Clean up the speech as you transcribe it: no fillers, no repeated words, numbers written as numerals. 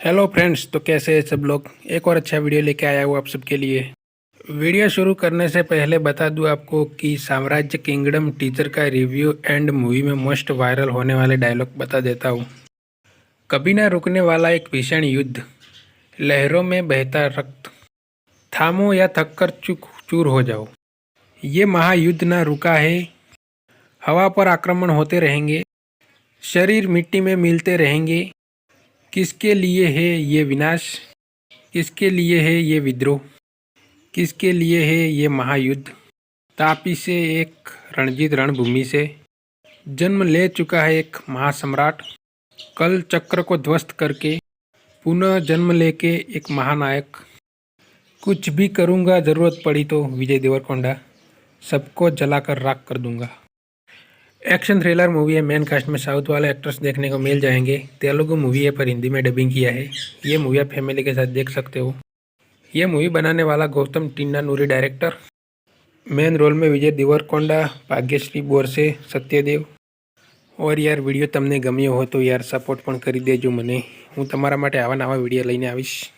Hello friends, तो कैसे हैं सब लोग। एक और अच्छा वीडियो लेके आया हूँ आप सबके लिए। वीडियो शुरू करने से पहले बता दूँ आपको कि साम्राज्य किंगडम टीचर का रिव्यू एंड मूवी में मोस्ट वायरल होने वाले डायलॉग बता देता हूँ। कभी ना रुकने वाला एक भीषण युद्ध, लहरों में बहता रक्त, थामो या थककर चूर हो जाओ। ये महायुद्ध ना रुका है, हवा पर आक्रमण होते रहेंगे, शरीर मिट्टी में मिलते रहेंगे। किसके लिए है ये विनाश, किसके लिए है ये विद्रोह, किसके लिए है ये महायुद्ध। तापी से एक रणजीत रणभूमि से जन्म ले चुका है एक महासम्राट, कल चक्र को ध्वस्त करके पुनः जन्म लेके एक महानायक। कुछ भी करूँगा, ज़रूरत पड़ी तो विजय देवरकोंडा, सबको जलाकर राख कर दूंगा। एक्शन थ्रिलर मूवी है। मेन कास्ट में साउथ वाले एक्टर्स देखने को मिल जाएंगे। तेलुगु मूवी है पर हिंदी में डबिंग किया है। ये मूवी आप फैमिली के साथ देख सकते हो। ये मूवी बनाने वाला गौतम टिन्नानूरी डायरेक्टर। मेन रोल में विजय देवरकोंडा, भाग्यश्री बोरसे, सत्यदेव। और यार वीडियो तमने गम्यो हो तो यार सपोर्ट पण करी देजो मने। हूँ तमारा माटे आवा नवा वीडियो लईने आवीश।